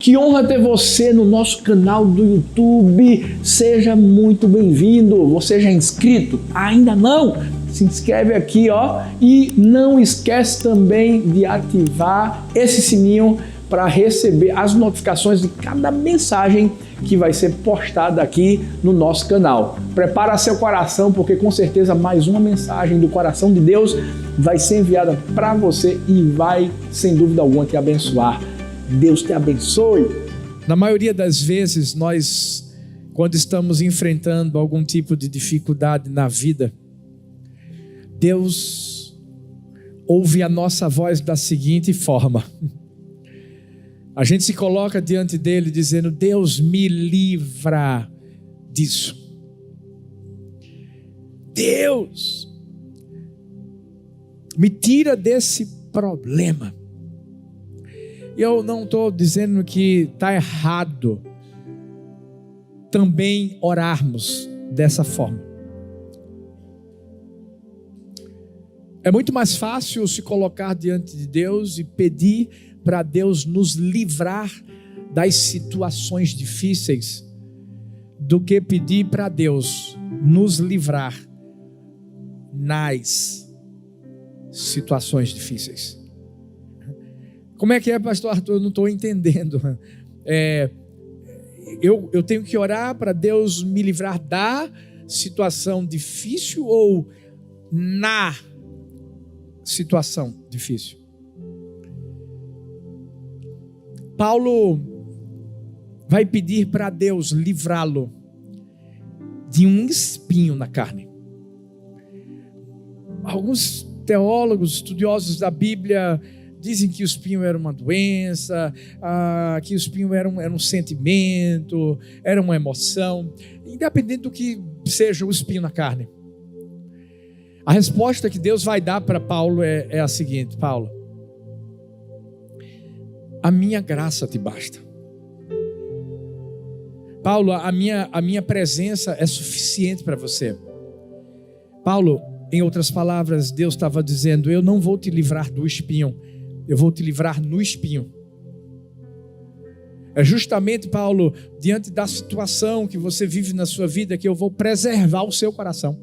Que honra ter você no nosso canal do YouTube. Seja muito bem-vindo. Você já é inscrito? Ainda não? Se inscreve aqui, ó, e não esquece também de ativar esse sininho para receber as notificações de cada mensagem que vai ser postada aqui no nosso canal. Prepara seu coração, porque com certeza mais uma mensagem do coração de Deus vai ser enviada para você e vai, sem dúvida alguma, te abençoar. Deus te abençoe. Na maioria das vezes, nós, quando estamos enfrentando algum tipo de dificuldade na vida, Deus ouve a nossa voz da seguinte forma: a gente se coloca diante dele dizendo: Deus, me livra disso. Deus, me tira desse problema. Eu não estou dizendo que está errado também orarmos dessa forma. É muito mais fácil se colocar diante de Deus e pedir para Deus nos livrar das situações difíceis do que pedir para Deus nos livrar nas situações difíceis. Como é que é, pastor Arthur? Eu não estou entendendo. Eu tenho que orar para Deus me livrar da situação difícil ou na situação difícil? Paulo vai pedir para Deus livrá-lo de um espinho na carne. Alguns teólogos, estudiosos da Bíblia, dizem que o espinho era uma doença, que o espinho era um sentimento, era uma emoção, independente do que seja o espinho na carne. A resposta que Deus vai dar para Paulo é a seguinte: Paulo, a minha graça te basta. Paulo, a minha presença é suficiente para você. Paulo, em outras palavras, Deus estava dizendo: eu não vou te livrar do espinho, eu vou te livrar no espinho. É justamente, Paulo, diante da situação que você vive na sua vida, que eu vou preservar o seu coração,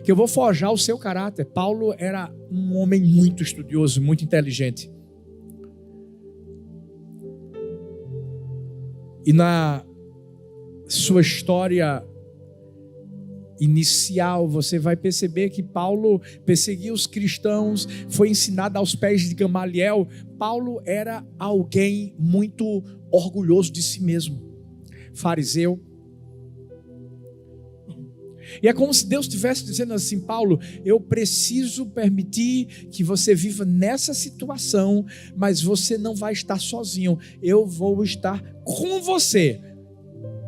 que eu vou forjar o seu caráter. Paulo era um homem muito estudioso, muito inteligente. E na sua história inicial, você vai perceber que Paulo perseguia os cristãos, foi ensinado aos pés de Gamaliel. Paulo era alguém muito orgulhoso de si mesmo, fariseu. E é como se Deus estivesse dizendo assim: Paulo, eu preciso permitir que você viva nessa situação, mas você não vai estar sozinho, eu vou estar com você.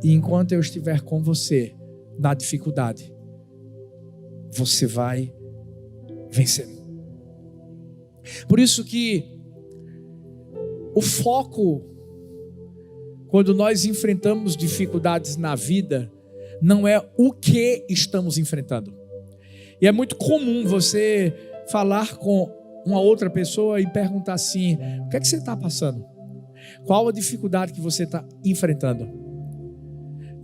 E enquanto eu estiver com você na dificuldade, você vai vencer. Por isso que o foco, quando nós enfrentamos dificuldades na vida, não é o que estamos enfrentando. E é muito comum você falar com uma outra pessoa e perguntar assim: o que é que você está passando? Qual a dificuldade que você está enfrentando?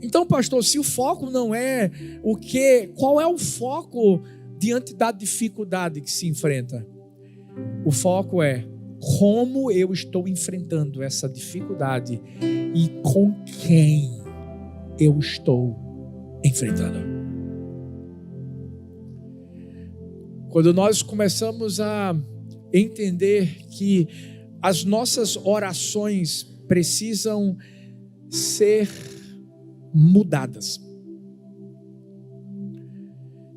Então, pastor, se o foco não é o que, qual é o foco diante da dificuldade que se enfrenta? O foco é como eu estou enfrentando essa dificuldade e com quem eu estou enfrentando. Quando nós começamos a entender que as nossas orações precisam ser mudadas,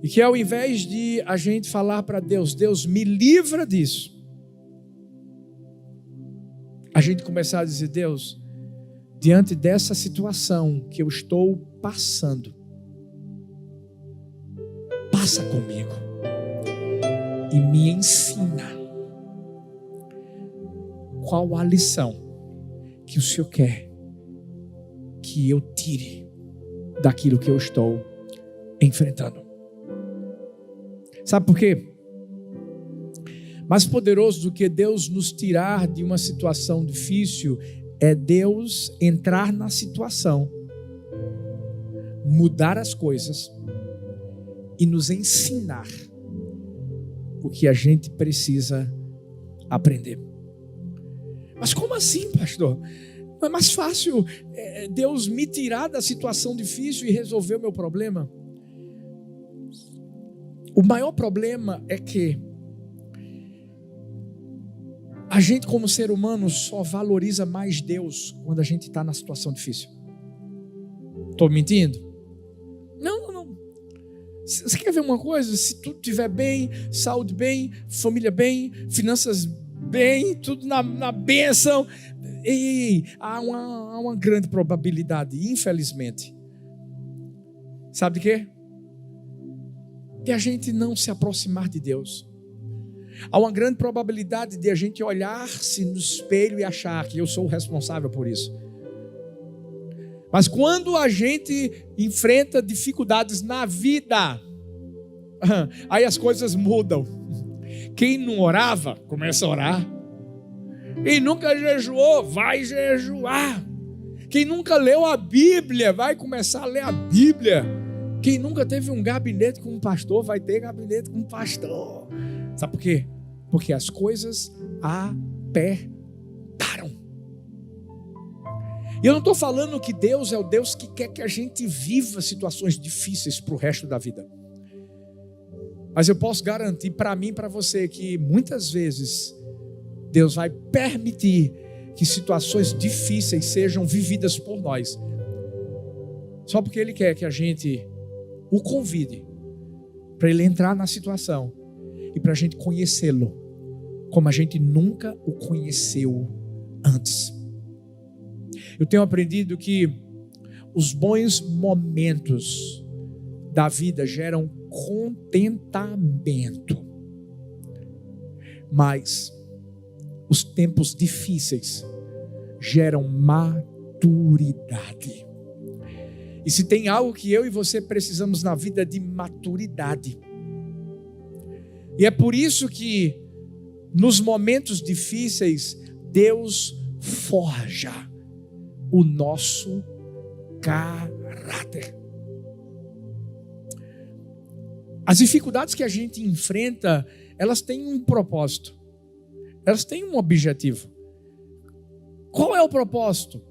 e que ao invés de a gente falar para Deus: Deus, me livra disso, a gente começar a dizer: Deus, diante dessa situação que eu estou passando, passa comigo e me ensina qual a lição que o Senhor quer que eu tire daquilo que eu estou enfrentando. Sabe por quê? Mais poderoso do que Deus nos tirar de uma situação difícil é Deus entrar na situação, mudar as coisas e nos ensinar o que a gente precisa aprender. Mas como assim, pastor? Não é mais fácil Deus me tirar da situação difícil e resolver o meu problema? O maior problema é que a gente, como ser humano, só valoriza mais Deus quando a gente está na situação difícil. Estou mentindo? Não. Você quer ver uma coisa? Se tudo estiver bem, saúde bem, família bem, finanças bem, tudo na bênção, há uma grande probabilidade, infelizmente. Sabe de quê? De a gente não se aproximar de Deus. Há uma grande probabilidade de a gente olhar-se no espelho e achar que eu sou o responsável por isso. Mas quando a gente enfrenta dificuldades na vida, aí as coisas mudam. Quem não orava, começa a orar. Quem nunca jejuou, vai jejuar. Quem nunca leu a Bíblia, vai começar a ler a Bíblia. Quem nunca teve um gabinete com um pastor, vai ter gabinete com um pastor. Sabe por quê? Porque as coisas apertaram. E eu não estou falando que Deus é o Deus que quer que a gente viva situações difíceis para o resto da vida. Mas eu posso garantir para mim e para você que muitas vezes Deus vai permitir que situações difíceis sejam vividas por nós. Só porque Ele quer que a gente o convide para Ele entrar na situação e para a gente conhecê-lo como a gente nunca o conheceu antes. Eu tenho aprendido que os bons momentos da vida geram contentamento, mas os tempos difíceis geram maturidade. E se tem algo que eu e você precisamos na vida, de maturidade. E é por isso que nos momentos difíceis Deus forja o nosso caráter. As dificuldades que a gente enfrenta, elas têm um propósito. Elas têm um objetivo. Qual é o propósito?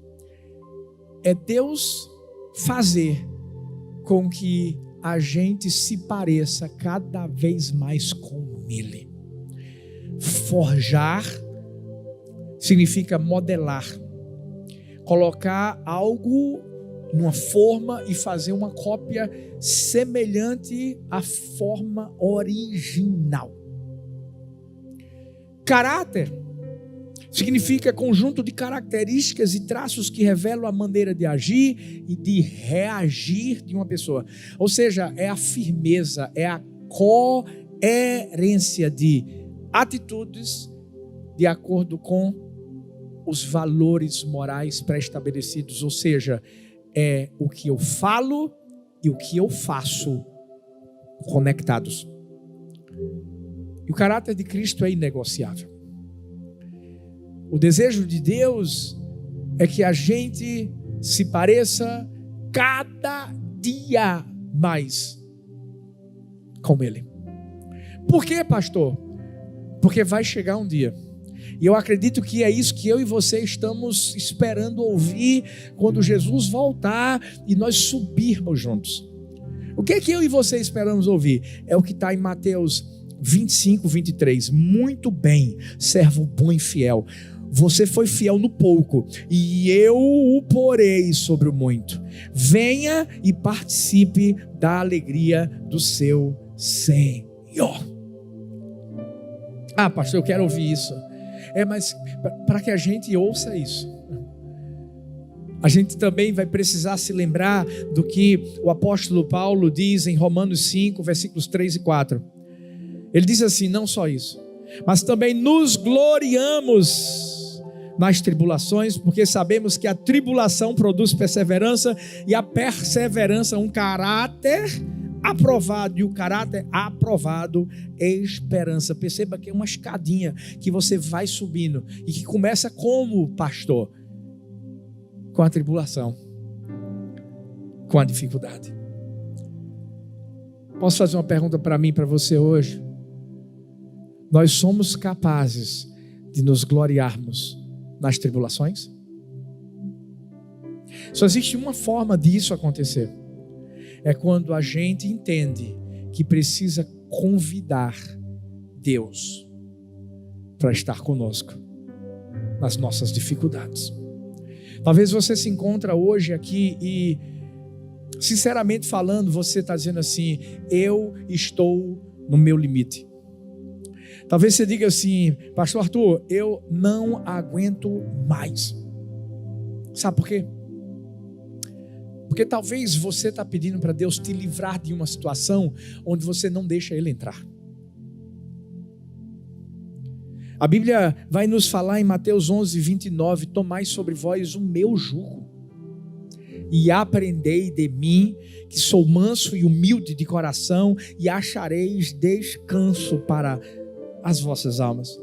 É Deus fazer com que a gente se pareça cada vez mais com Ele. Forjar significa modelar. Colocar algo numa forma e fazer uma cópia semelhante à forma original. Caráter significa conjunto de características e traços que revelam a maneira de agir e de reagir de uma pessoa. Ou seja, é a firmeza, é a coerência de atitudes de acordo com os valores morais pré-estabelecidos. Ou seja, é o que eu falo e o que eu faço conectados. E o caráter de Cristo é inegociável. O desejo de Deus é que a gente se pareça cada dia mais com Ele. Por quê, pastor? Porque vai chegar um dia, e eu acredito que é isso que eu e você estamos esperando ouvir quando Jesus voltar e nós subirmos juntos. O que é que eu e você esperamos ouvir? É o que está em Mateus 25, 23. Muito bem, servo bom e fiel. Você foi fiel no pouco, e eu o porei sobre o muito. Venha e participe da alegria do seu Senhor. Ah, pastor, eu quero ouvir isso. Mas para que a gente ouça isso, a gente também vai precisar se lembrar do que o apóstolo Paulo diz em Romanos 5, versículos 3 e 4. Ele diz assim: não só isso, mas também nos gloriamos nas tribulações, porque sabemos que a tribulação produz perseverança, e a perseverança um caráter aprovado, e o caráter aprovado é esperança. Perceba que é uma escadinha que você vai subindo e que começa como, pastor? com a tribulação, com a dificuldade. Posso fazer uma pergunta para mim e para você hoje? Nós somos capazes de nos gloriarmos nas tribulações? Só existe uma forma disso acontecer. É quando a gente entende que precisa convidar Deus para estar conosco nas nossas dificuldades. Talvez você se encontre hoje aqui e, sinceramente falando, você está dizendo assim: eu estou no meu limite. Talvez você diga assim: pastor Arthur, eu não aguento mais. Sabe por quê? Porque talvez você está pedindo para Deus te livrar de uma situação onde você não deixa Ele entrar. A Bíblia vai nos falar em Mateus 11:29, tomai sobre vós o meu jugo e aprendei de mim, que sou manso e humilde de coração, e achareis descanso para as vossas almas.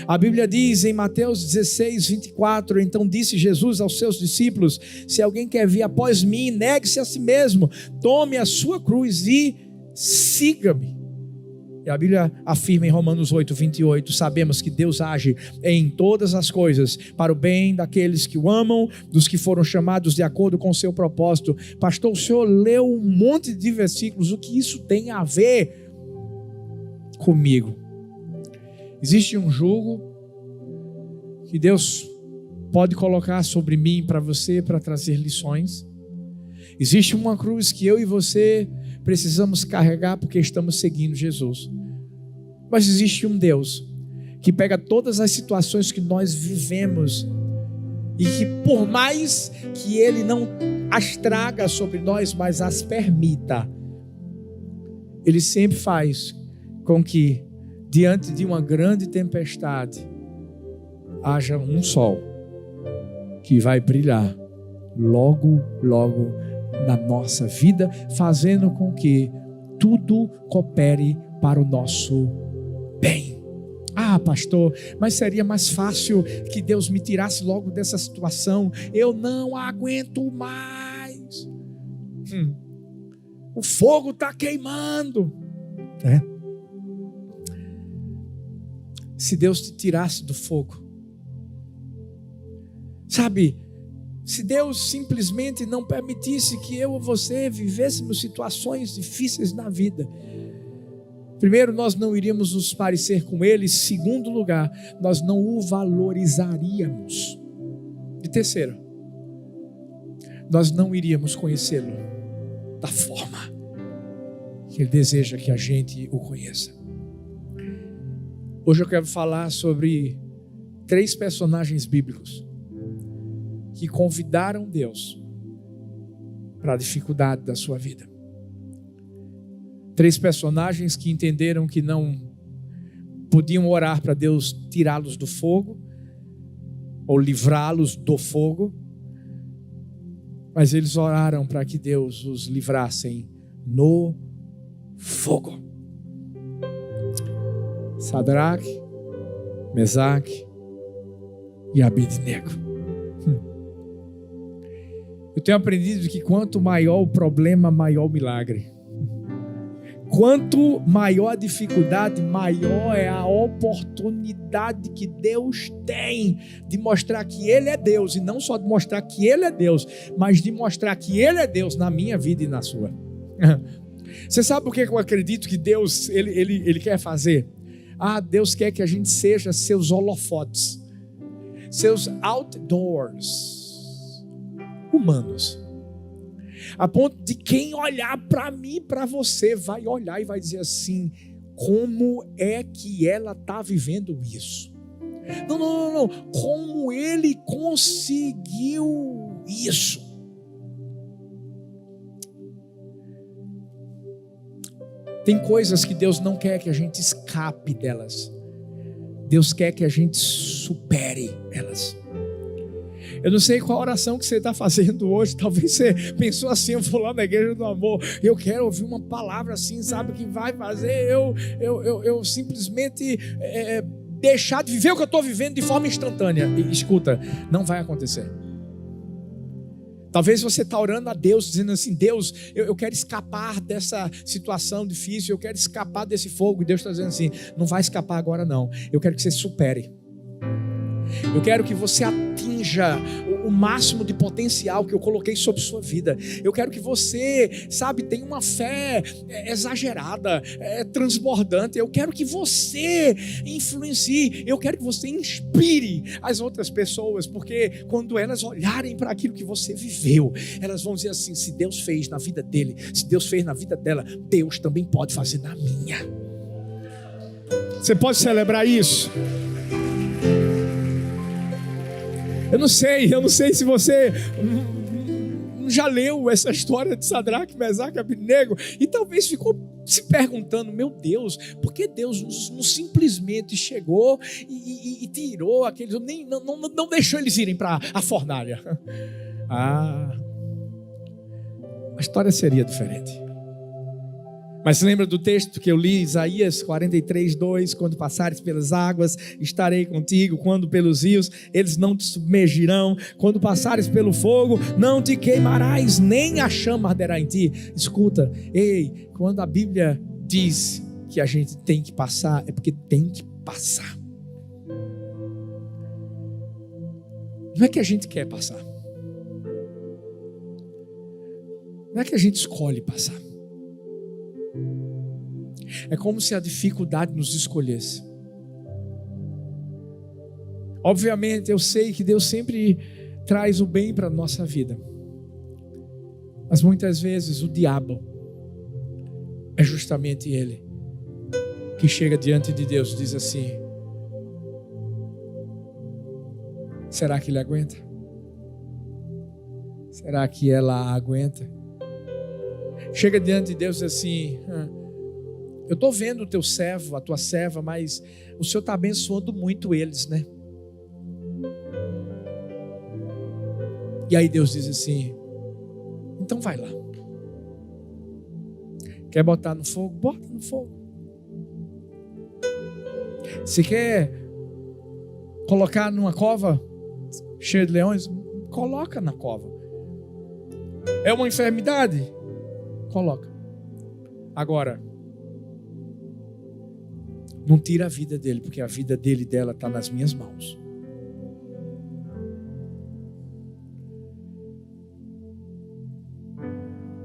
A Bíblia diz em Mateus 16:24, então disse Jesus aos seus discípulos: se alguém quer vir após mim, negue-se a si mesmo, tome a sua cruz e siga-me. E a Bíblia afirma em Romanos 8:28, sabemos que Deus age em todas as coisas para o bem daqueles que o amam, dos que foram chamados de acordo com o seu propósito. Pastor, o senhor leu um monte de versículos, o que isso tem a ver comigo? Existe um jugo que Deus pode colocar sobre mim e para você para trazer lições. Existe uma cruz que eu e você precisamos carregar porque estamos seguindo Jesus. Mas existe um Deus que pega todas as situações que nós vivemos e que, por mais que Ele não as traga sobre nós, mas as permita, Ele sempre faz com que, diante de uma grande tempestade, haja um sol que vai brilhar logo, logo na nossa vida, fazendo com que tudo coopere para o nosso bem. Ah, pastor, mas seria mais fácil que Deus me tirasse logo dessa situação. Eu não aguento mais. O fogo está queimando. Se Deus te tirasse do fogo, sabe, se Deus simplesmente não permitisse que eu ou você vivêssemos situações difíceis na vida, primeiro, nós não iríamos nos parecer com Ele. Segundo lugar, nós não o valorizaríamos. E terceiro, nós não iríamos conhecê-lo da forma que Ele deseja que a gente o conheça. Hoje eu quero falar sobre 3 personagens bíblicos que convidaram Deus para a dificuldade da sua vida. 3 personagens que entenderam que não podiam orar para Deus tirá-los do fogo ou livrá-los do fogo, mas eles oraram para que Deus os livrasse no fogo. Sadraque, Mesaque e Abednego. Eu tenho aprendido que quanto maior o problema, maior o milagre. Quanto maior a dificuldade, maior é a oportunidade que Deus tem de mostrar que Ele é Deus. E não só de mostrar que Ele é Deus, mas de mostrar que Ele é Deus na minha vida e na sua. Você sabe por que eu acredito que Deus ele quer fazer? Deus quer que a gente seja seus holofotes, seus outdoors humanos, a ponto de quem olhar para mim, para você, vai olhar e vai dizer assim: como é que ela está vivendo isso? Não, como ele conseguiu isso? Tem coisas que Deus não quer que a gente escape delas. Deus quer que a gente supere elas. Eu não sei qual oração que você está fazendo hoje. Talvez você pensou assim: eu vou lá na igreja do amor, eu quero ouvir uma palavra assim, sabe, que vai fazer eu simplesmente deixar de viver o que eu estou vivendo de forma instantânea. E escuta, não vai acontecer. Talvez você está orando a Deus, dizendo assim: Deus, eu quero escapar dessa situação difícil, eu quero escapar desse fogo. E Deus está dizendo assim: não vai escapar agora não, eu quero que você supere. Eu quero que você atinja o máximo de potencial que eu coloquei sobre sua vida. Eu quero que você, tenha uma fé exagerada, transbordante. Eu quero que você influencie. Eu quero que você inspire as outras pessoas, porque quando elas olharem para aquilo que você viveu, elas vão dizer assim: se Deus fez na vida dele, se Deus fez na vida dela, Deus também pode fazer na minha. Você pode celebrar isso? Eu não sei se você já leu essa história de Sadraque, Mesaque e Abednego e talvez ficou se perguntando: meu Deus, por que Deus não simplesmente chegou e tirou aqueles, não deixou eles irem para a fornalha? A história seria diferente. Mas lembra do texto que eu li, Isaías 43:2, quando passares pelas águas, estarei contigo, quando pelos rios, eles não te submergirão, quando passares pelo fogo, não te queimarás, nem a chama arderá em ti. Escuta, quando a Bíblia diz que a gente tem que passar, é porque tem que passar. Não é que a gente quer passar, não é que a gente escolhe passar. É como se a dificuldade nos escolhesse. Obviamente, eu sei que Deus sempre traz o bem para a nossa vida, mas muitas vezes o diabo é justamente ele que chega diante de Deus e diz assim: será que ele aguenta? Será que ela aguenta? Chega diante de Deus e diz assim: eu estou vendo o teu servo, a tua serva, mas o Senhor está abençoando muito eles, né? E aí Deus diz assim: então vai lá. Quer botar no fogo? Bota no fogo. Se quer colocar numa cova cheia de leões, coloca na cova. É uma enfermidade? Coloca. Agora, não tira a vida dele, porque a vida dele e dela está nas minhas mãos.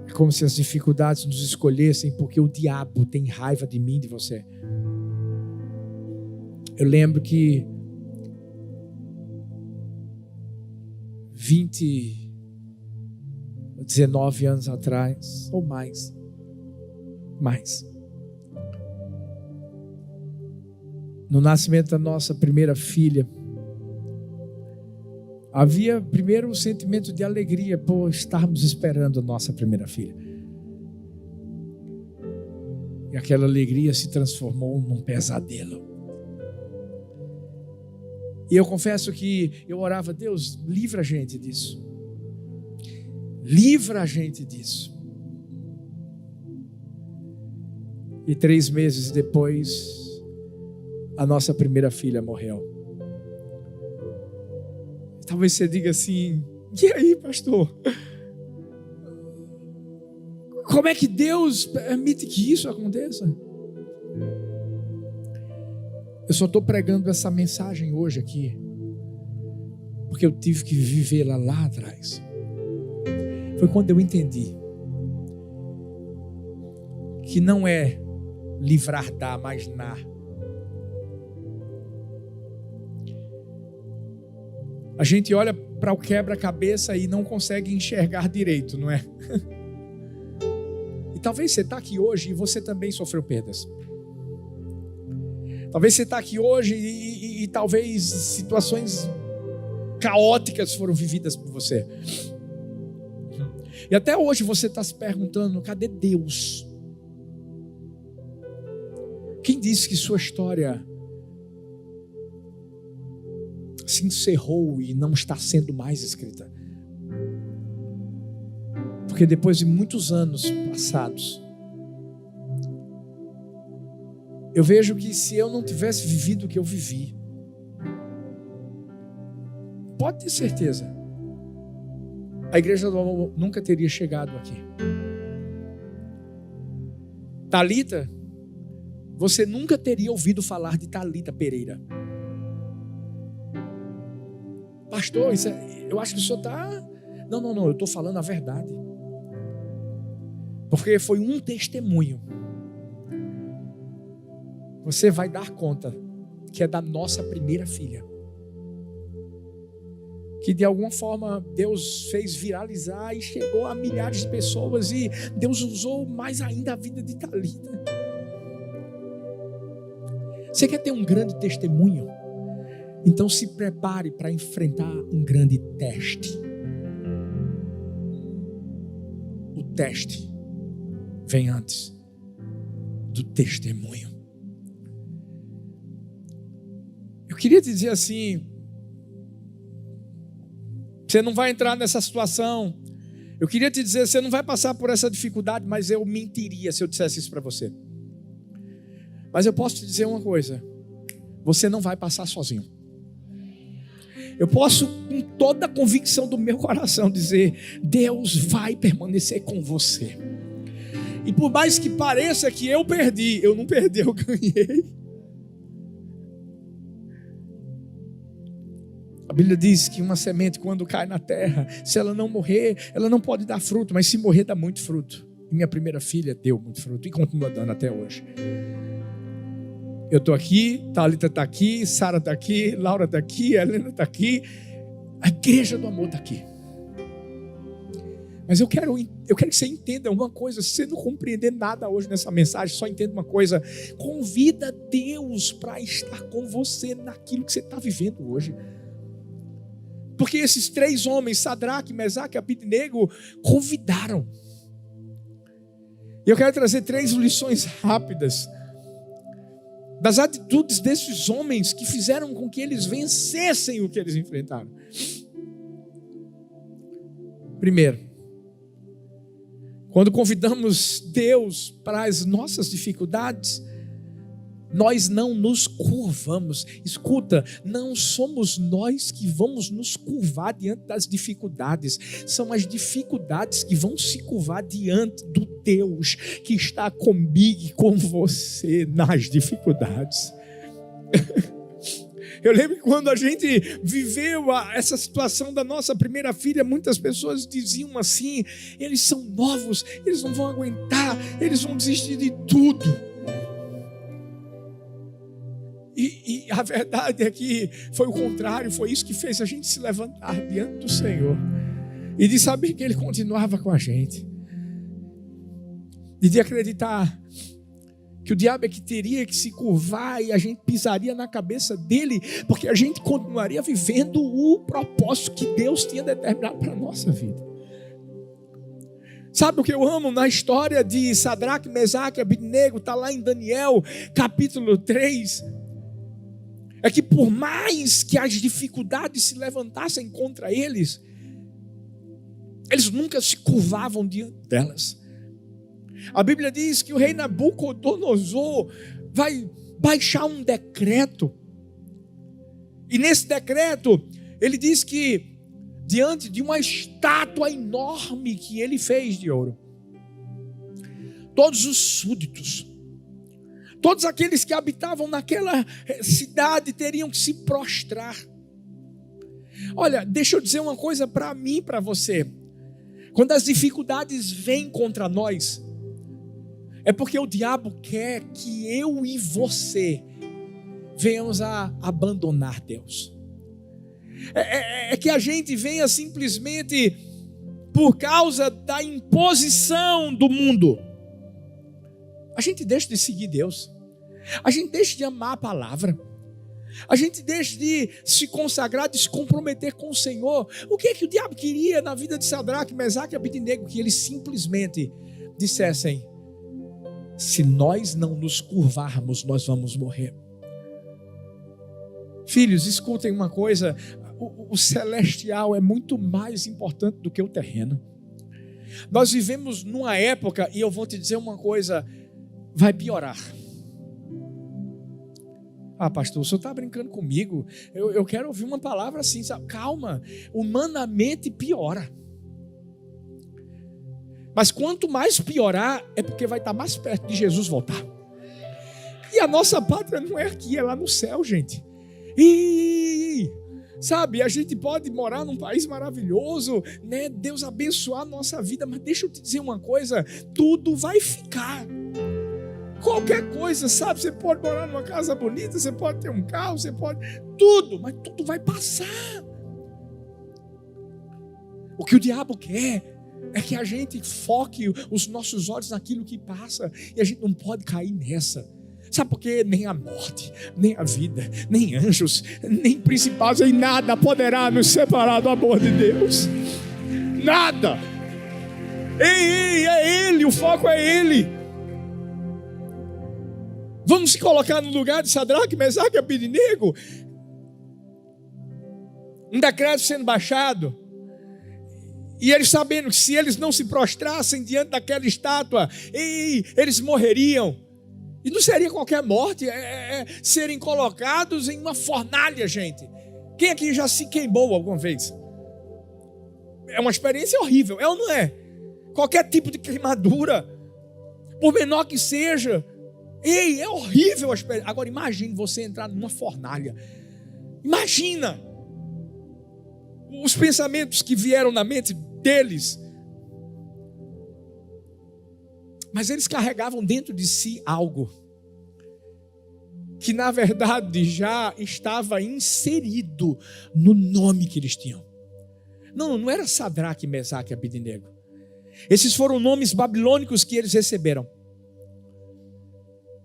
É como se as dificuldades nos escolhessem, porque o diabo tem raiva de mim e de você. Eu lembro que 19 anos atrás, ou mais, no nascimento da nossa primeira filha, havia primeiro um sentimento de alegria por estarmos esperando a nossa primeira filha. E aquela alegria se transformou num pesadelo. E eu confesso que eu orava: Deus, livra a gente disso. Livra a gente disso. E 3 meses depois, a nossa primeira filha morreu. Talvez você diga assim: e aí, pastor? Como é que Deus permite que isso aconteça? Eu só estou pregando essa mensagem hoje aqui porque eu tive que vivê-la lá atrás. Foi quando eu entendi que não é livrar da, mas na. A gente olha para o quebra-cabeça e não consegue enxergar direito, não é? E talvez você está aqui hoje e você também sofreu perdas. Talvez você está aqui hoje e talvez situações caóticas foram vividas por você. E até hoje você está se perguntando: cadê Deus? Quem disse que sua história se encerrou e não está sendo mais escrita? Porque depois de muitos anos passados, eu vejo que se eu não tivesse vivido o que eu vivi, pode ter certeza, a Igreja do Amor nunca teria chegado aqui. Thalita, você nunca teria ouvido falar de Thalita Pereira. Pastor, eu acho que o senhor está... Não, eu estou falando a verdade. Porque foi um testemunho. Você vai dar conta que é da nossa primeira filha. Que de alguma forma Deus fez viralizar e chegou a milhares de pessoas. E Deus usou mais ainda a vida de Thalita. Você quer ter um grande testemunho? Então se prepare para enfrentar um grande teste. O teste vem antes do testemunho. Eu queria te dizer assim: você não vai entrar nessa situação. Eu queria te dizer, você não vai passar por essa dificuldade, mas eu mentiria se eu dissesse isso para você. Mas eu posso te dizer uma coisa: você não vai passar sozinho. Eu posso, com toda a convicção do meu coração, dizer: Deus vai permanecer com você. E por mais que pareça que eu perdi, eu não perdi, eu ganhei. A Bíblia diz que uma semente, quando cai na terra, se ela não morrer, ela não pode dar fruto, mas se morrer, dá muito fruto. E minha primeira filha deu muito fruto e continua dando até hoje. Eu estou aqui, Thalita está aqui, Sara está aqui, Laura está aqui, Helena está aqui, a Igreja do Amor está aqui. Mas eu quero que você entenda uma coisa: se você não compreender nada hoje nessa mensagem, só entenda uma coisa: convida Deus para estar com você naquilo que você está vivendo hoje. Porque esses 3 homens, Sadraque, Mesaque e Abednego, convidaram. E eu quero trazer 3 lições rápidas das atitudes desses homens que fizeram com que eles vencessem o que eles enfrentaram. Primeiro, quando convidamos Deus para as nossas dificuldades, nós não nos curvamos. Escuta, não somos nós que vamos nos curvar diante das dificuldades. São as dificuldades que vão se curvar diante do Deus que está comigo e com você nas dificuldades. Eu lembro que quando a gente viveu essa situação da nossa primeira filha, muitas pessoas diziam assim: eles são novos, eles não vão aguentar, eles vão desistir de tudo. E a verdade é que foi o contrário, foi isso que fez a gente se levantar diante do Senhor e de saber que Ele continuava com a gente, e de acreditar que o diabo é que teria que se curvar e a gente pisaria na cabeça dele, porque a gente continuaria vivendo o propósito que Deus tinha determinado para a nossa vida. Sabe o que eu amo na história de Sadraque, Mesaque e Abednego? Está lá em Daniel capítulo 3. É que por mais que as dificuldades se levantassem contra eles, eles nunca se curvavam diante delas. A Bíblia diz que o rei Nabucodonosor vai baixar um decreto. E nesse decreto, ele diz que diante de uma estátua enorme que ele fez de ouro, todos os súditos, todos aqueles que habitavam naquela cidade teriam que se prostrar. Olha, deixa eu dizer uma coisa para mim e para você. Quando as dificuldades vêm contra nós, é porque o diabo quer que eu e você venhamos a abandonar Deus. É que a gente venha simplesmente por causa da imposição do mundo. A gente deixa de seguir Deus. A gente deixa de amar a palavra. A gente deixa de se consagrar, de se comprometer com o Senhor. O que é que o diabo queria na vida de Sadraque, Mesaque e Abednego? Que eles simplesmente dissessem: se nós não nos curvarmos, nós vamos morrer. Filhos, escutem uma coisa: o celestial é muito mais importante do que o terreno. Nós vivemos numa época, e eu vou te dizer uma coisa, vai piorar. Ah, pastor, o senhor está brincando comigo? Eu quero ouvir uma palavra assim, sabe? Calma, humanamente piora. Mas quanto mais piorar, é porque vai estar mais perto de Jesus voltar. E a nossa pátria não é aqui, é lá no céu, gente. E sabe, a gente pode morar num país maravilhoso, né? Deus abençoar a nossa vida, mas deixa eu te dizer uma coisa, tudo vai ficar. Qualquer coisa, sabe? Você pode morar numa casa bonita, você pode ter um carro, você pode... Tudo, mas tudo vai passar. O que o diabo quer é que a gente foque os nossos olhos naquilo que passa. E a gente não pode cair nessa. Sabe por quê? Nem a morte, nem a vida, nem anjos, nem principados, nem nada poderá nos separar do amor de Deus. Nada. Ei, é Ele, o foco é Ele. Vamos se colocar no lugar de Sadraque, Mesaque e Abednego. Um decreto sendo baixado. E eles sabendo que se eles não se prostrassem diante daquela estátua, eles morreriam. E não seria qualquer morte, serem colocados em uma fornalha, gente. Quem aqui já se queimou alguma vez? É uma experiência horrível, é ou não é? Qualquer tipo de queimadura, por menor que seja, é horrível a experiência. Agora imagine você entrar numa fornalha. Imagina os pensamentos que vieram na mente deles. Mas eles carregavam dentro de si algo que na verdade já estava inserido no nome que eles tinham. Não era Sadraque, Mesaque e Abednego. Esses foram nomes babilônicos que eles receberam: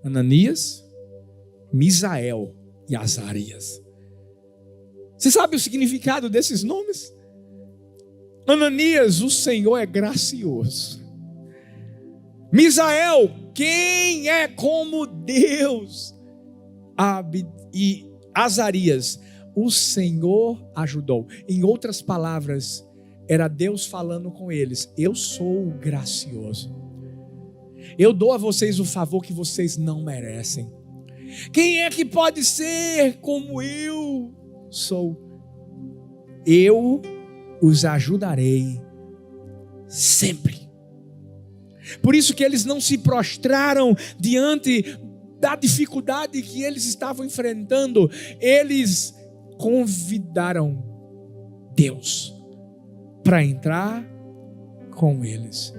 Ananias, Misael e Azarias. Você sabe o significado desses nomes? Ananias, o Senhor é gracioso. Misael, quem é como Deus? E Azarias, o Senhor ajudou. Em outras palavras, era Deus falando com eles: eu sou gracioso. Eu dou a vocês o favor que vocês não merecem. Quem é que pode ser como eu sou? Eu os ajudarei sempre. Por isso que eles não se prostraram diante da dificuldade que eles estavam enfrentando. Eles convidaram Deus para entrar com eles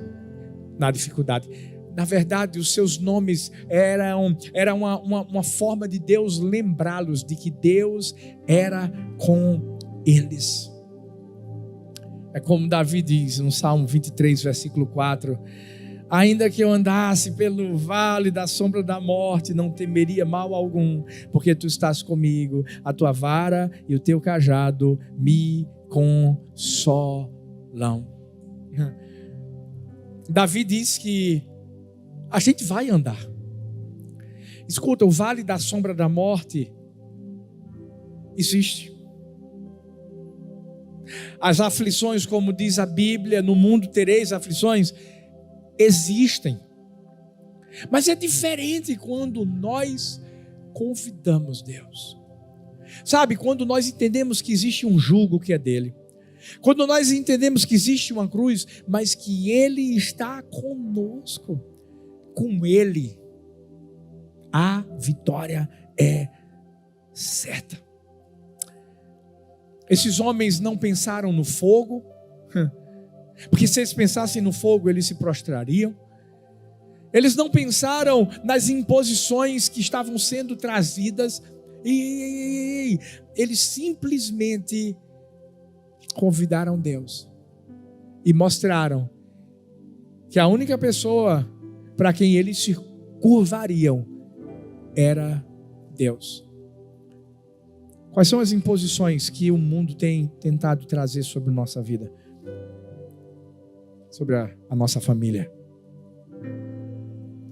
na dificuldade. Na verdade, os seus nomes eram uma forma de Deus lembrá-los de que Deus era com eles. É como Davi diz no Salmo 23, versículo 4: ainda que eu andasse pelo vale da sombra da morte, não temeria mal algum, porque tu estás comigo, a tua vara e o teu cajado me consolam. Davi diz que a gente vai andar. Escuta, o vale da sombra da morte existe. As aflições, como diz a Bíblia, no mundo tereis aflições, existem. Mas é diferente quando nós convidamos Deus. Sabe, quando nós entendemos que existe um jugo que é dele. Quando nós entendemos que existe uma cruz, mas que Ele está conosco. Com Ele, a vitória é certa. Esses homens não pensaram no fogo, porque se eles pensassem no fogo, eles se prostrariam. Eles não pensaram nas imposições que estavam sendo trazidas. Eles simplesmente convidaram Deus e mostraram que a única pessoa para quem eles se curvariam era Deus. Quais são as imposições que o mundo tem tentado trazer sobre a nossa vida? Sobre a nossa família?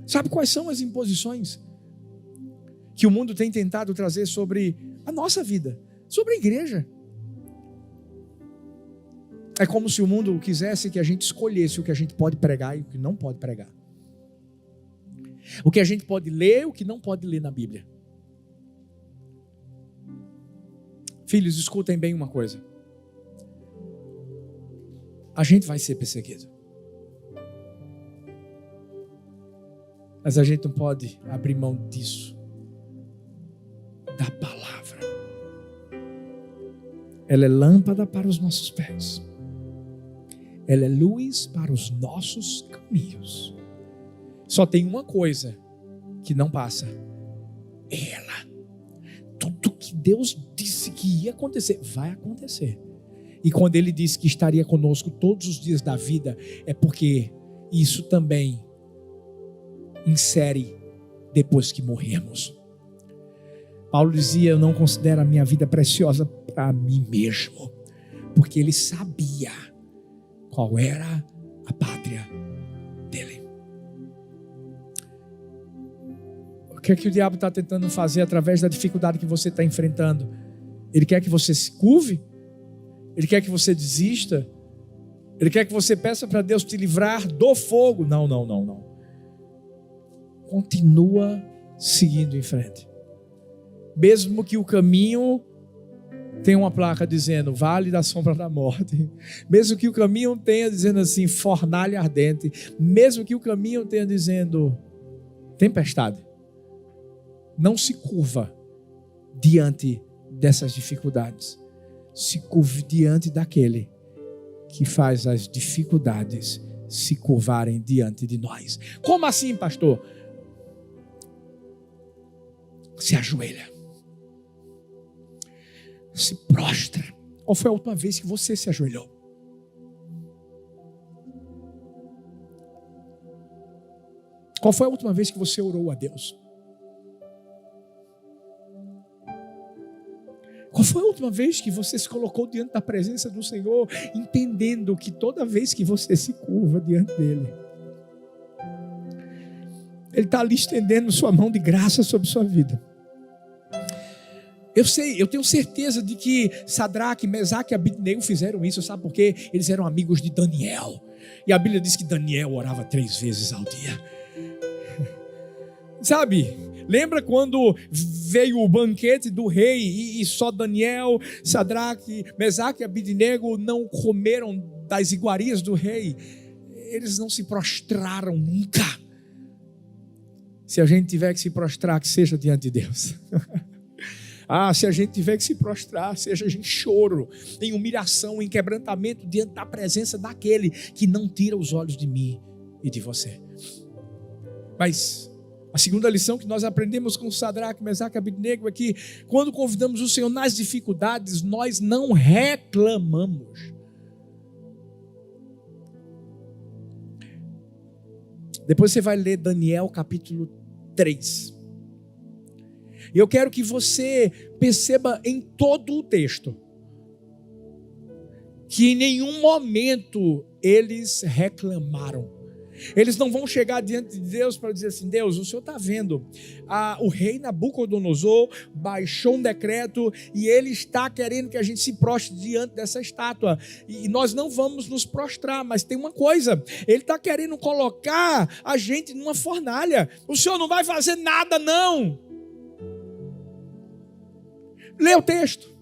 Sabe quais são as imposições que o mundo tem tentado trazer sobre a nossa vida? Sobre a igreja? É como se o mundo quisesse que a gente escolhesse o que a gente pode pregar e o que não pode pregar. O que a gente pode ler e o que não pode ler na Bíblia. Filhos, escutem bem uma coisa. A gente vai ser perseguido. Mas a gente não pode abrir mão disso, da palavra. Ela é lâmpada para os nossos pés. Ela é luz para os nossos caminhos. Só tem uma coisa que não passa. Ela. Tudo que Deus disse que ia acontecer, vai acontecer. E quando Ele disse que estaria conosco todos os dias da vida, é porque isso também insere depois que morrermos. Paulo dizia: eu não considero a minha vida preciosa para mim mesmo, porque ele sabia qual era a pátria dele. O que é que o diabo está tentando fazer através da dificuldade que você está enfrentando? Ele quer que você se curve? Ele quer que você desista? Ele quer que você peça para Deus te livrar do fogo? Não. Continua seguindo em frente. Mesmo que o caminho tenha uma placa dizendo Vale da Sombra da Morte, mesmo que o caminho tenha dizendo assim fornalha ardente, mesmo que o caminho tenha dizendo tempestade, não se curva diante dessas dificuldades. Se curve diante daquele que faz as dificuldades se curvarem diante de nós. Como assim, pastor? Se ajoelha. Se prostra. Qual foi a última vez que você se ajoelhou? Qual foi a última vez que você orou a Deus? Qual foi a última vez que você se colocou diante da presença do Senhor, entendendo que toda vez que você se curva diante dEle, Ele está ali estendendo sua mão de graça sobre sua vida? Eu tenho certeza de que Sadraque, Mesaque e Abednego fizeram isso, sabe por quê? Eles eram amigos de Daniel. E a Bíblia diz que Daniel orava 3 vezes ao dia. Sabe, lembra quando veio o banquete do rei e só Daniel, Sadraque, Mesaque e Abednego não comeram das iguarias do rei? Eles não se prostraram nunca. Se a gente tiver que se prostrar, que seja diante de Deus. Se a gente tiver que se prostrar, seja em choro, em humilhação, em quebrantamento, diante da presença daquele que não tira os olhos de mim e de você. Mas a segunda lição que nós aprendemos com Sadraque, Mesaque e Abednego é que quando convidamos o Senhor nas dificuldades, nós não reclamamos. Depois você vai ler Daniel capítulo 3. E eu quero que você perceba em todo o texto que em nenhum momento eles reclamaram. Eles não vão chegar diante de Deus para dizer assim: Deus, o Senhor está vendo, o rei Nabucodonosor baixou um decreto e ele está querendo que a gente se prostre diante dessa estátua, e nós não vamos nos prostrar, mas tem uma coisa, ele está querendo colocar a gente numa fornalha, o Senhor não vai fazer nada não. Lê o texto.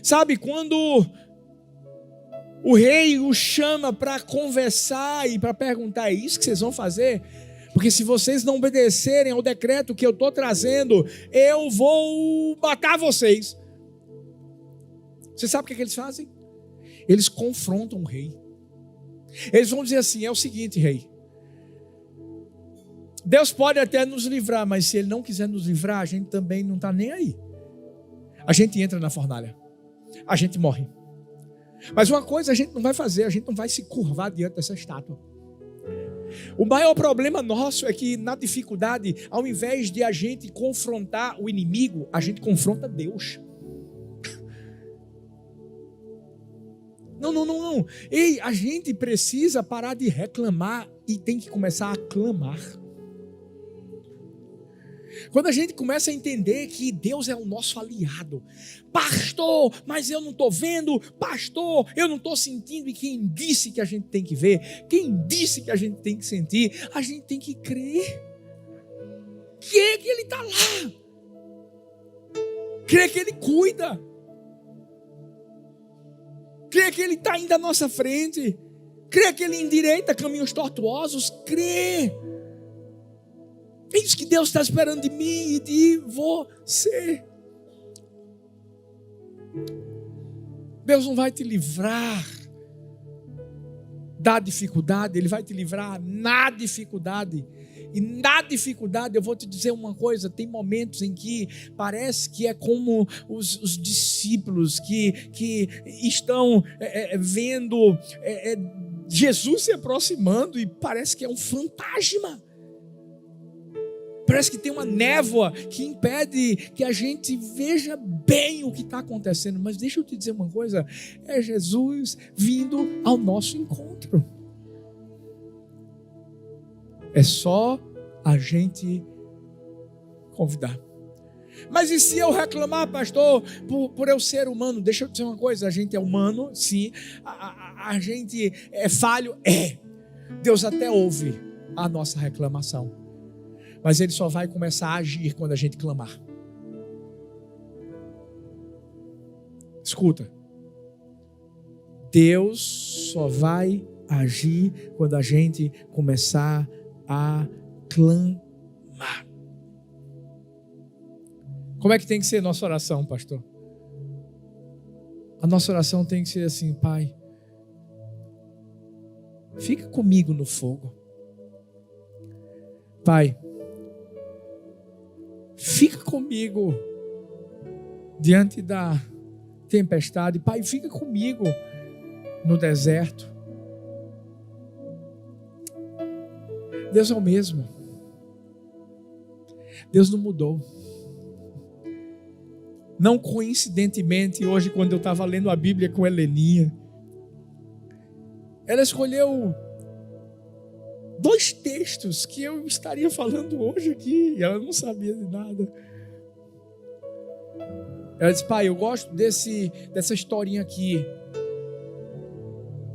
Sabe, quando o rei o chama para conversar e para perguntar: é isso que vocês vão fazer? Porque se vocês não obedecerem ao decreto que eu estou trazendo, eu vou matar vocês. Você sabe o que eles fazem? Eles confrontam o rei. Eles vão dizer assim: é o seguinte, rei, Deus pode até nos livrar, mas se Ele não quiser nos livrar, a gente também não está nem aí. A gente entra na fornalha, a gente morre. Mas uma coisa a gente não vai fazer, a gente não vai se curvar diante dessa estátua. O maior problema nosso é que na dificuldade, ao invés de a gente confrontar o inimigo, a gente confronta Deus. Não. Ei, a gente precisa parar de reclamar e tem que começar a clamar. Quando a gente começa a entender que Deus é o nosso aliado: pastor, mas eu não estou vendo, pastor, eu não estou sentindo. E quem disse que a gente tem que ver? Quem disse que a gente tem que sentir? A gente tem que crer. Crer que Ele está lá, crer que Ele cuida, crer que Ele está indo à nossa frente. Crê que Ele endireita caminhos tortuosos? Crê. É isso que Deus está esperando de mim e de você. Deus não vai te livrar da dificuldade, Ele vai te livrar na dificuldade. E na dificuldade, eu vou te dizer uma coisa, tem momentos em que parece que é como os discípulos que estão vendo Jesus se aproximando e parece que é um fantasma. Parece que tem uma névoa que impede que a gente veja bem o que está acontecendo. Mas deixa eu te dizer uma coisa, é Jesus vindo ao nosso encontro. É só a gente convidar. Mas e se eu reclamar, pastor, por eu ser humano? Deixa eu dizer uma coisa, a gente é humano, sim. A gente é falho, é. Deus até ouve a nossa reclamação. Mas Ele só vai começar a agir quando a gente clamar. Escuta. Deus só vai agir quando a gente começar a clamar. Como é que tem que ser nossa oração, pastor? A nossa oração tem que ser assim: Pai, fica comigo no fogo. Pai, fica comigo diante da tempestade. Pai, fica comigo no deserto. Deus é o mesmo. Deus não mudou. Não coincidentemente, hoje quando eu estava lendo a Bíblia com Heleninha, ela escolheu 2 textos que eu estaria falando hoje aqui, e ela não sabia de nada. Ela disse: pai, eu gosto dessa historinha aqui,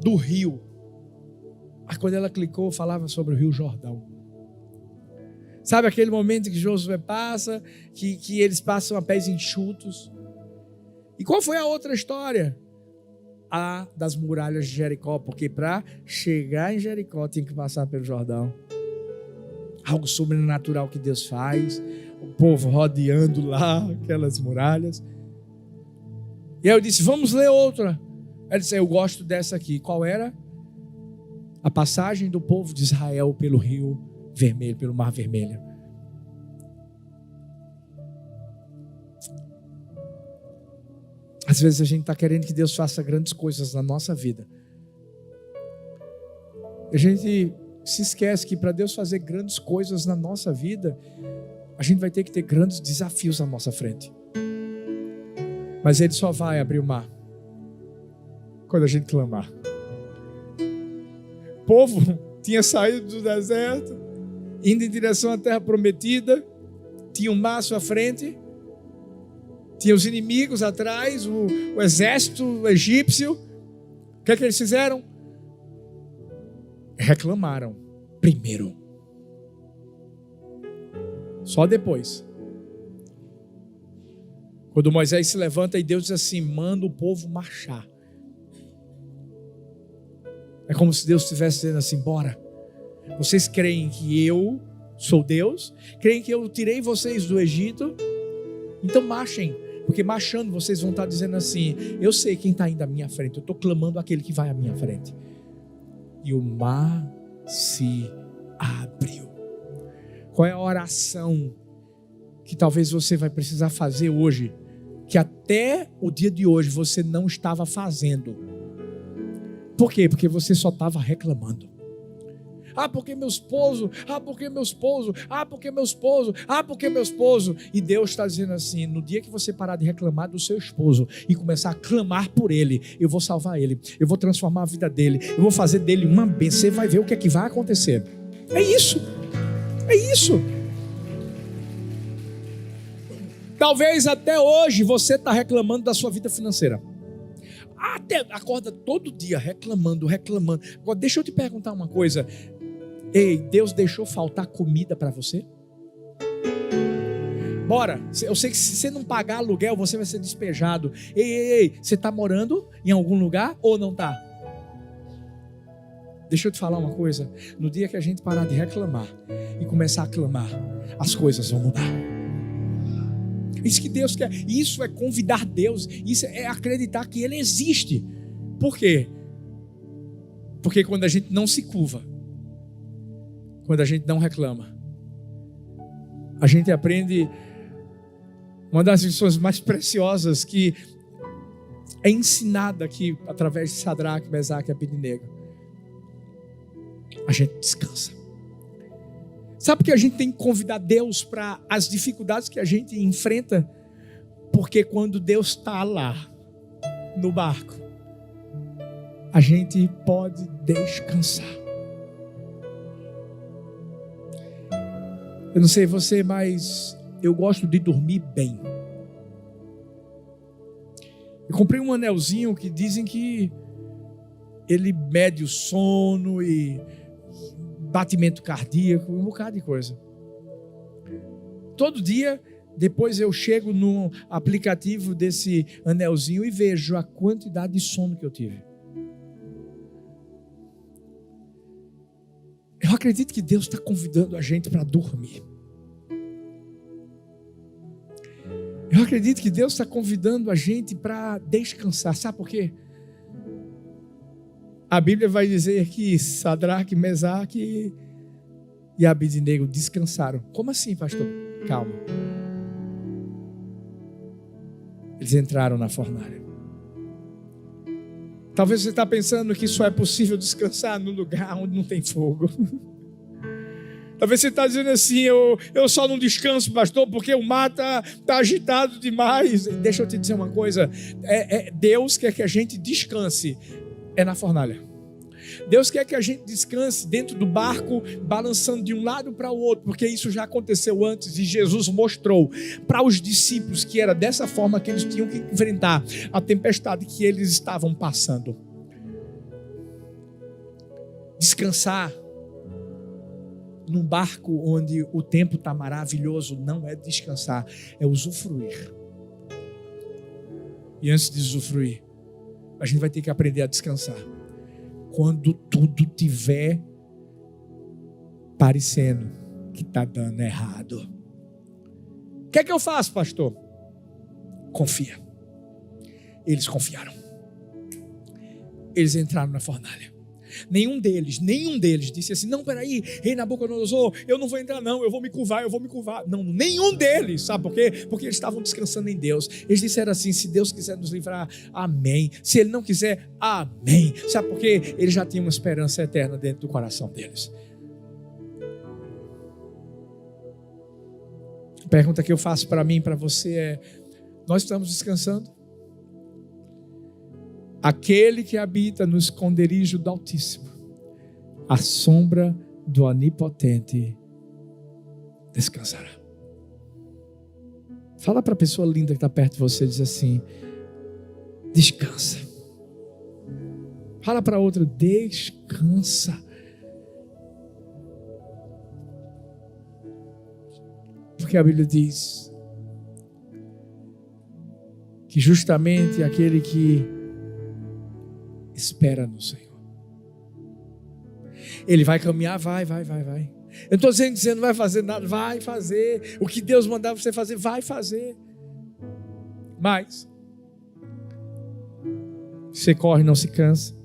do rio. Aí quando ela clicou, falava sobre o Rio Jordão. Sabe aquele momento que Josué passa, que eles passam a pés enxutos? E qual foi a outra história? A das muralhas de Jericó, porque para chegar em Jericó tinha que passar pelo Jordão. Algo sobrenatural que Deus faz, o povo rodeando lá aquelas muralhas. E aí eu disse: vamos ler outra. Ela disse: eu gosto dessa aqui. Qual era? A passagem do povo de Israel pelo Rio Vermelho, pelo Mar Vermelho. Às vezes a gente está querendo que Deus faça grandes coisas na nossa vida. A gente se esquece que para Deus fazer grandes coisas na nossa vida, a gente vai ter que ter grandes desafios na nossa frente. Mas Ele só vai abrir o mar quando a gente clamar. O povo tinha saído do deserto, indo em direção à terra prometida, tinha um mar à sua frente, tinha os inimigos atrás, o exército egípcio. O que é que eles fizeram? Reclamaram primeiro. Só depois. Quando Moisés se levanta e Deus diz assim: manda o povo marchar. É como se Deus estivesse dizendo assim: bora. Vocês creem que eu sou Deus? Creem que eu tirei vocês do Egito? Então marchem. Porque marchando vocês vão estar dizendo assim: eu sei quem está indo à minha frente. Eu estou clamando aquele que vai à minha frente. E o mar se abriu. Qual é a oração que talvez você vai precisar fazer hoje, que até o dia de hoje você não estava fazendo? Por quê? Porque você só estava reclamando. Ah, porque meu esposo, ah, porque meu esposo, ah, porque meu esposo, ah, porque meu esposo. E Deus está dizendo assim: no dia que você parar de reclamar do seu esposo e começar a clamar por ele, eu vou salvar ele, eu vou transformar a vida dele, eu vou fazer dele uma bênção. Você vai ver o que é que vai acontecer. É isso, é isso. Talvez até hoje você está reclamando da sua vida financeira. Até acorda todo dia reclamando. Agora deixa eu te perguntar uma coisa. Ei, Deus deixou faltar comida para você? Bora, eu sei que se você não pagar aluguel, você vai ser despejado. Ei, você está morando em algum lugar ou não está? Deixa eu te falar uma coisa. No dia que a gente parar de reclamar e começar a clamar, as coisas vão mudar. Isso que Deus quer. Isso é convidar Deus. Isso é acreditar que Ele existe. Por quê? Porque quando a gente não se curva, quando a gente não reclama, a gente aprende uma das lições mais preciosas que é ensinada aqui através de Sadraque, Mesaque e Abednego. A gente descansa. Sabe por que a gente tem que convidar Deus para as dificuldades que a gente enfrenta? Porque quando Deus está lá, no barco, a gente pode descansar. Eu não sei você, mas eu gosto de dormir bem. Eu comprei um anelzinho que dizem que ele mede o sono e batimento cardíaco, um bocado de coisa. Todo dia, depois eu chego no aplicativo desse anelzinho e vejo a quantidade de sono que eu tive. Eu acredito que Deus está convidando a gente para dormir. Eu acredito que Deus está convidando a gente para descansar. Sabe por quê? A Bíblia vai dizer que Sadraque, Mesaque e Abednego descansaram. Como assim, pastor? Calma. Eles entraram na fornalha. Talvez você está pensando que só é possível descansar no lugar onde não tem fogo. Talvez você está dizendo assim, eu só não descanso, pastor, porque o mar está agitado demais. Deixa eu te dizer uma coisa. Deus quer que a gente descanse. É na fornalha. Deus quer que a gente descanse dentro do barco, balançando de um lado para o outro, porque isso já aconteceu antes e Jesus mostrou para os discípulos que era dessa forma que eles tinham que enfrentar a tempestade que eles estavam passando. Descansar num barco onde o tempo está maravilhoso não é descansar, é usufruir. E antes de usufruir, a gente vai ter que aprender a descansar. Quando tudo tiver parecendo que está dando errado. O que é que eu faço, pastor? Confia. Eles confiaram. Eles entraram na fornalha. Nenhum deles disse assim, não, peraí, rei Nabucodonosor, eu não vou entrar não, eu vou me curvar. Não, nenhum deles, sabe por quê? Porque eles estavam descansando em Deus. Eles disseram assim, se Deus quiser nos livrar, amém. Se Ele não quiser, amém. Sabe por quê? Eles já tinham uma esperança eterna dentro do coração deles. A pergunta que eu faço para mim e para você é, nós estamos descansando? Aquele que habita no esconderijo do Altíssimo, a sombra do Onipotente descansará. Fala para a pessoa linda que está perto de você, diz assim, descansa. Fala para outra, descansa. Porque a Bíblia diz que justamente aquele que espera no Senhor, Ele vai caminhar, vai. Eu não estou dizendo que não vai fazer nada, vai fazer. O que Deus mandar você fazer, vai fazer. Mas você corre e não se cansa,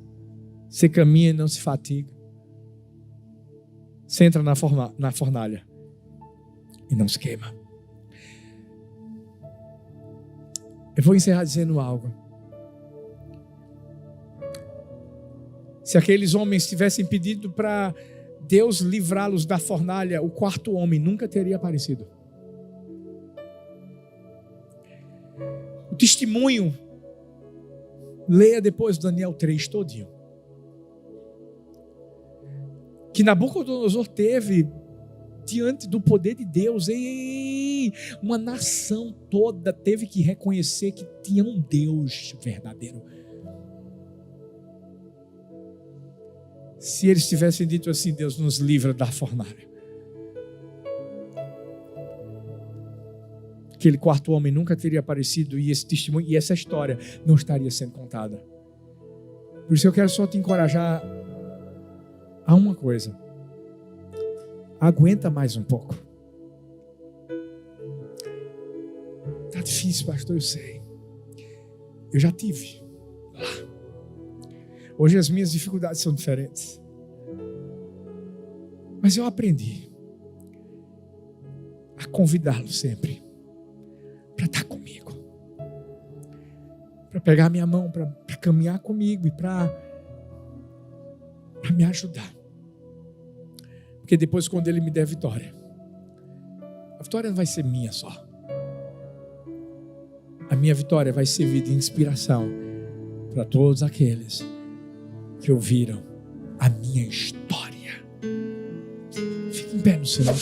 você caminha e não se fatiga, você entra na fornalha e não se queima. Eu vou encerrar dizendo algo. Se aqueles homens tivessem pedido para Deus livrá-los da fornalha, o quarto homem nunca teria aparecido. O testemunho, leia depois Daniel 3 todinho, que Nabucodonosor teve diante do poder de Deus. Uma nação toda teve que reconhecer que tinha um Deus verdadeiro. Se eles tivessem dito assim, Deus nos livra da fornalha, aquele quarto homem nunca teria aparecido e esse testemunho e essa história não estaria sendo contada. Por isso eu quero só te encorajar há uma coisa. Aguenta mais um pouco. Tá difícil, pastor, eu sei. Eu já tive lá. Hoje as minhas dificuldades são diferentes. Mas eu aprendi a convidá-lo sempre para estar comigo, para pegar a minha mão, para caminhar comigo e para me ajudar. Porque depois, quando Ele me der a vitória não vai ser minha só. A minha vitória vai servir de inspiração para todos aqueles que ouviram a minha história. Fique em pé no Senhor.